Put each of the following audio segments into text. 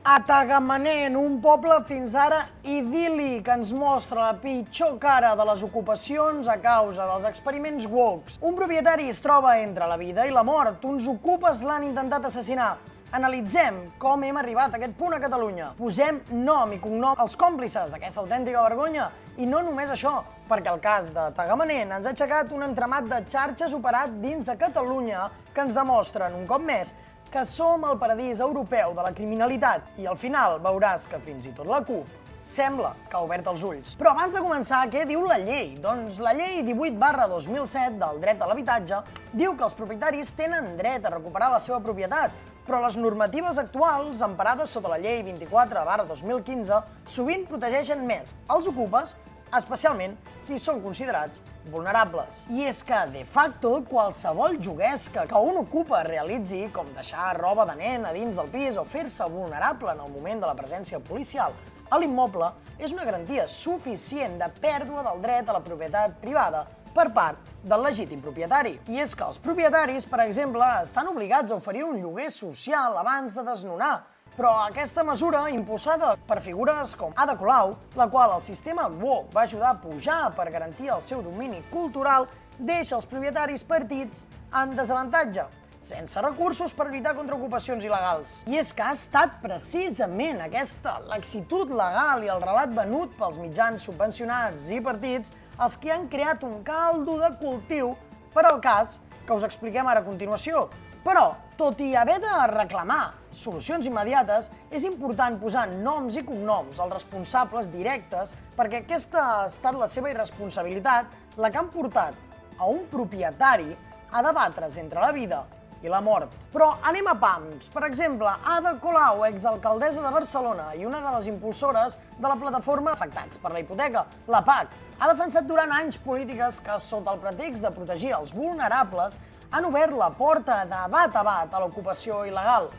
A Tagamanent, un poble fins ara idíl·lic, ens mostra la pitjor cara de les ocupacions a causa dels experiments woke. Un propietari es troba entre la vida i la mort, uns ocupes l'han intentat assassinar. Analitzem com hem arribat a aquest punt a Catalunya. Posem nom i cognom als còmplices d'aquesta autèntica vergonya. I no només això, perquè el cas de Tagamanent ens ha aixecat un entramat de xarxes operat dins de Catalunya que ens demostren, un cop més, que som el paradís europeu de la criminalitat i al final veuràs que fins i tot la CUP sembla que ha obert els ulls. Però abans de començar, què diu la llei? Doncs la llei 18/2007 del dret a l'habitatge diu que els propietaris tenen dret a recuperar la seva propietat, però les normatives actuals, emparades sota la llei 24/2015, sovint protegeixen més els ocupes, especialment si són considerats vulnerables. I és que, de facto, qualsevol juguesca que un ocupa realitzi, com deixar roba de nen a dins del pis o fer-se vulnerable en el moment de la presència policial a l'immoble, és una garantia suficient de pèrdua del dret a la propietat privada per part del legítim propietari. I és que els propietaris, per exemple, estan obligats a oferir un lloguer social abans de desnonar, però aquesta mesura, impulsada per figures com Ada Colau, la qual el sistema woke va ajudar a pujar per garantir el seu domini cultural, deixa els propietaris partits en desavantatge, sense recursos per lluitar contra ocupacions il·legals. I és que ha estat precisament aquesta laxitud legal i el relat venut pels mitjans subvencionats i partits els que han creat un caldo de cultiu per al cas que us expliquem ara a continuació. Però, tot i haver de reclamar solucions immediates, és important posar noms i cognoms als responsables directes perquè aquesta ha estat la seva irresponsabilitat la que han portat a un propietari a debatre's entre la vida i la mort. Però anem a pams. Per exemple, Ada Colau, exalcaldessa de Barcelona i una de les impulsores de la plataforma Afectats per la Hipoteca, la PAC, ha defensat durant anys polítiques que, sota el pretext de protegir els vulnerables, han obert la porta de bat a bat a l'ocupació il·legal.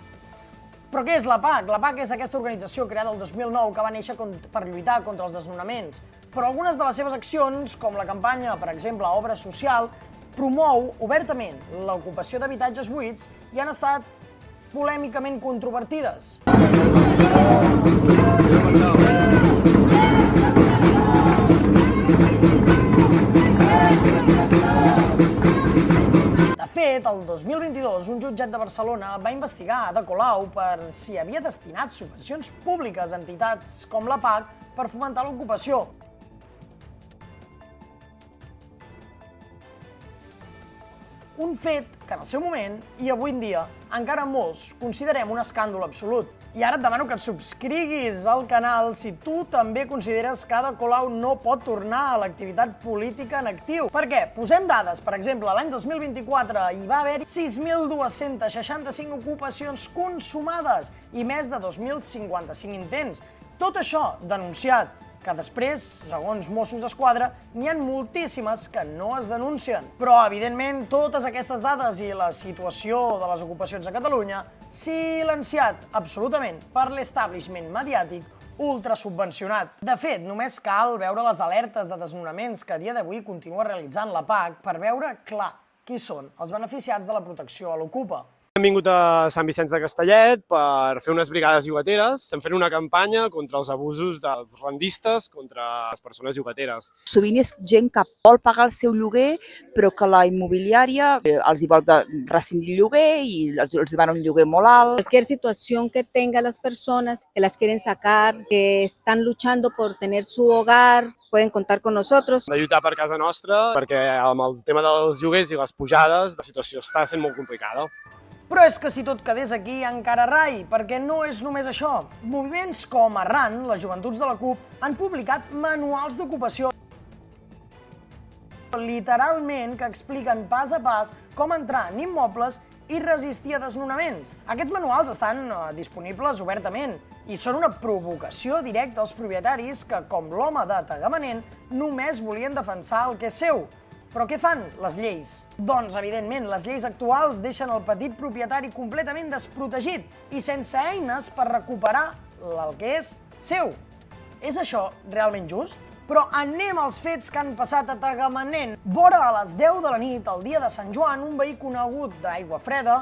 Però què és la PAC? La PAC és aquesta organització creada el 2009 que va néixer per lluitar contra els desnonaments. Però algunes de les seves accions, com la campanya, per exemple, Obra Social, promou obertament l'ocupació d'habitatges buits i han estat polèmicament controvertides. De fet, el 2022, un jutjat de Barcelona va investigar Ada Colau per si havia destinat subvencions públiques a entitats com la PAC per fomentar l'ocupació. Un fet que en el seu moment, i avui en dia, encara molts considerem un escàndol absolut. I ara et demano que et subscriguis al canal si tu també consideres que Ada Colau no pot tornar a l'activitat política en actiu. Per què? Posem dades. Per exemple, l'any 2024 hi va haver 6.265 ocupacions consumades i més de 2.055 intents. Tot això denunciat, que després, segons Mossos d'Esquadra, n'hi ha moltíssimes que no es denuncien. Però, evidentment, totes aquestes dades i la situació de les ocupacions a Catalunya silenciat absolutament per l'establishment mediàtic ultrasubvencionat. De fet, només cal veure les alertes de desnonaments que a dia d'avui continua realitzant la PAC per veure clar qui són els beneficiats de la protecció a l'ocupa. Hem vingut a Sant Vicenç de Castellet per fer unes brigades llogateres. Estem fent una campanya contra els abusos dels rendistes contra les persones llogateres. Sovint és gent que vol pagar el seu lloguer, però que la immobiliària els vol rescindir el lloguer i els demana un lloguer molt alt. Cualquier situación que tengan las personas que las quieren sacar, que están luchando por tener su hogar, pueden contar con nosotros. De lluitar per casa nostra, perquè amb el tema dels lloguers i les pujades la situació està sent molt complicada. Però és que si tot quedés aquí encara rai, perquè no és només això. Moviments com Arran, les joventuts de la CUP, han publicat manuals d'ocupació literalment que expliquen pas a pas com entrar en immobles i resistir a desnonaments. Aquests manuals estan disponibles obertament i són una provocació directa als propietaris que, com l'home de Tagamanent, només volien defensar el que és seu. Però què fan les lleis? Doncs, evidentment, les lleis actuals deixen el petit propietari completament desprotegit i sense eines per recuperar el que és seu. És això realment just? Però anem als fets que han passat a Tagamanent. Vora a les 10 de la nit, el dia de Sant Joan, un veí conegut d'Aigua Freda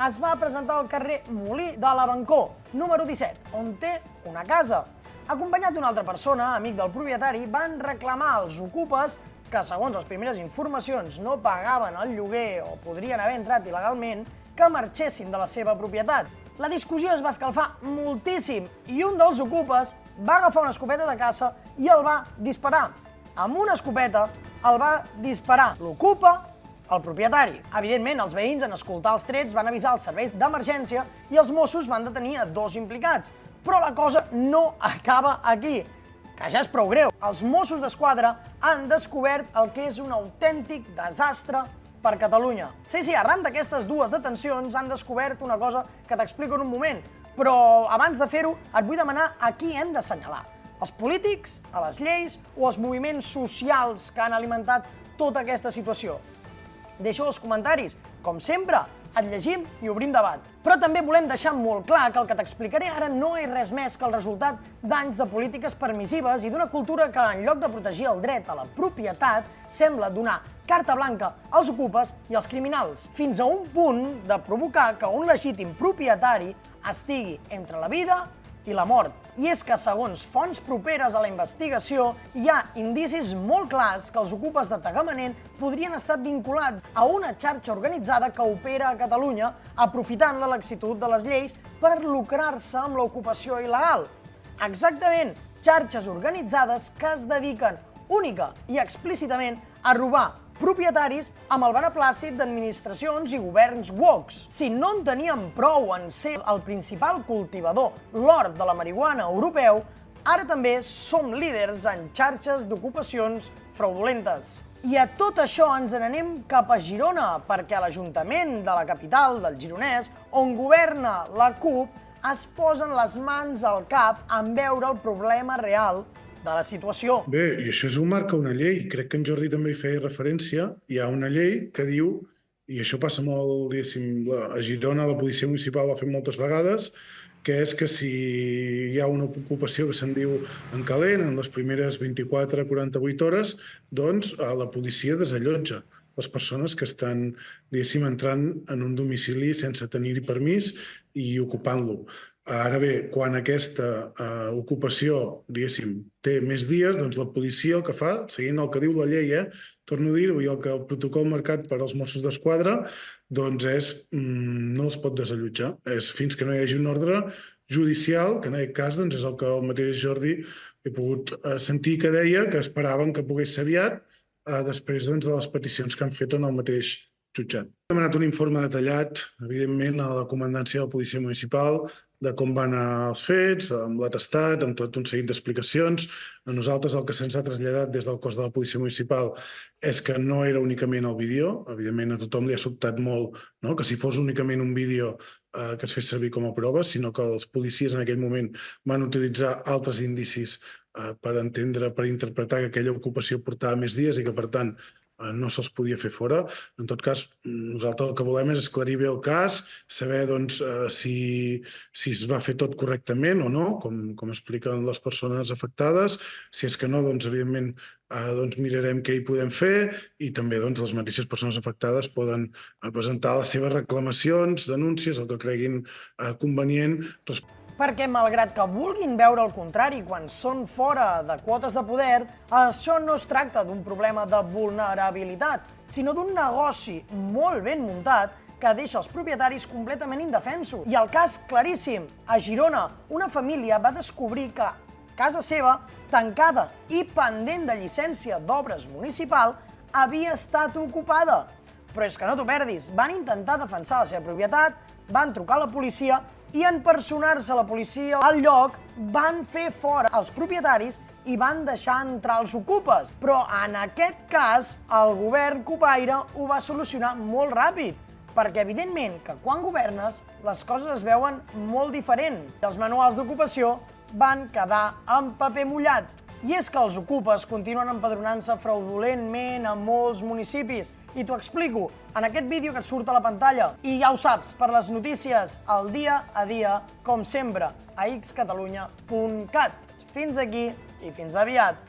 es va presentar al carrer Molí de l'Avencó, número 17, on té una casa. Acompanyat d'una altra persona, amic del propietari, van reclamar als ocupes que, segons les primeres informacions, no pagaven el lloguer o podrien haver entrat il·legalment, que marxessin de la seva propietat. La discussió es va escalfar moltíssim i un dels ocupes va agafar una escopeta de caça i el va disparar. Amb una escopeta el va disparar l'ocupa, el propietari. Evidentment, els veïns, en escoltar els trets, van avisar els serveis d'emergència i els Mossos van detenir a 2 implicats. Però la cosa no acaba aquí, que ja és prou greu. Els Mossos d'Esquadra han descobert el que és un autèntic desastre per Catalunya. Sí, arran d'aquestes 2 detencions han descobert una cosa que t'explico en un moment, però abans de fer-ho et vull demanar a qui hem d'assenyalar. Els polítics, a les lleis o els moviments socials que han alimentat tota aquesta situació? Deixo els comentaris. Com sempre, et llegim i obrim debat. Però també volem deixar molt clar que el que t'explicaré ara no és res més que el resultat d'anys de polítiques permissives i d'una cultura que, en lloc de protegir el dret a la propietat, sembla donar carta blanca als ocupes i als criminals, fins a un punt de provocar que un legítim propietari estigui entre la vida i la mort. I és que, segons fonts properes a la investigació, hi ha indicis molt clars que els ocupes de Tagamanent podrien estar vinculats a una xarxa organitzada que opera a Catalunya, aprofitant la laxitud de les lleis per lucrar-se amb l'ocupació il·legal. Exactament, xarxes organitzades que es dediquen única i explícitament a robar propietaris amb el beneplàcit d'administracions i governs woks. Si no en teníem prou en ser el principal cultivador l'hort de la marihuana europeu, ara també som líders en xarxes d'ocupacions fraudulentes. I a tot això ens n'anem cap a Girona, perquè a l'Ajuntament de la capital del Gironès, on governa la CUP, es posen les mans al cap en veure el problema real de la situació. Bé, i això és un marca una llei. Crec que en Jordi també hi feia referència. Hi ha una llei que diu, i això passa molt, diguéssim, a Girona la policia municipal ho ha fet moltes vegades, que és que si hi ha una ocupació que se'n diu en calent, en les primeres 24-48 hores, doncs la policia desallotja les persones que estan, diguéssim, entrant en un domicili sense tenir-hi permís i ocupant-lo. Ara bé, quan aquesta ocupació, diguéssim, té més dies, doncs la policia el que fa, seguint el que diu la llei, torno a dir-ho, i el que el protocol marcat per als Mossos d'Esquadra, doncs no els pot desallotjar. És fins que no hi hagi un ordre judicial, que en aquest cas doncs, és el que el mateix Jordi he pogut sentir que deia, que esperaven que pogués ser aviat, després de les peticions que han fet en el mateix jutjat. Hem demanat un informe detallat, evidentment, a la comandància de la Policia Municipal, de com van anar els fets, amb l'atestat, amb tot un seguit d'explicacions. A nosaltres el que se'ns ha traslladat des del cos de la Policia Municipal és que no era únicament el vídeo. Evidentment, a tothom li ha sobtat molt que si fos únicament un vídeo que es fes servir com a prova, sinó que els policies en aquell moment van utilitzar altres indicis per entendre, per interpretar que aquella ocupació portava més dies i que, per tant, no se'ls podia fer fora. En tot cas, nosaltres el que volem és esclarir bé el cas, saber si es va fer tot correctament o no, com expliquen les persones afectades. Si és que no, doncs, evidentment, mirarem què hi podem fer i també les mateixes persones afectades poden presentar les seves reclamacions, denúncies, el que creguin convenient. Perquè, malgrat que vulguin veure el contrari quan són fora de quotes de poder, això no es tracta d'un problema de vulnerabilitat, sinó d'un negoci molt ben muntat que deixa els propietaris completament indefensos. I el cas claríssim, a Girona, una família va descobrir que casa seva, tancada i pendent de llicència d'obres municipal, havia estat ocupada. Però és que no t'ho perdis, van intentar defensar la seva propietat, van trucar a la policia i en personar-se la policia al lloc van fer fora els propietaris i van deixar entrar els ocupes. Però en aquest cas el govern cupaire ho va solucionar molt ràpid, perquè evidentment que quan governes les coses es veuen molt diferent. Els manuals d'ocupació van quedar en paper mullat. I és que els ocupes continuen empadronant-se fraudulentment a molts municipis. I t'ho explico en aquest vídeo que et surt a la pantalla. I ja ho saps, per les notícies al dia a dia, com sempre, a xcatalunya.cat. Fins aquí i fins aviat.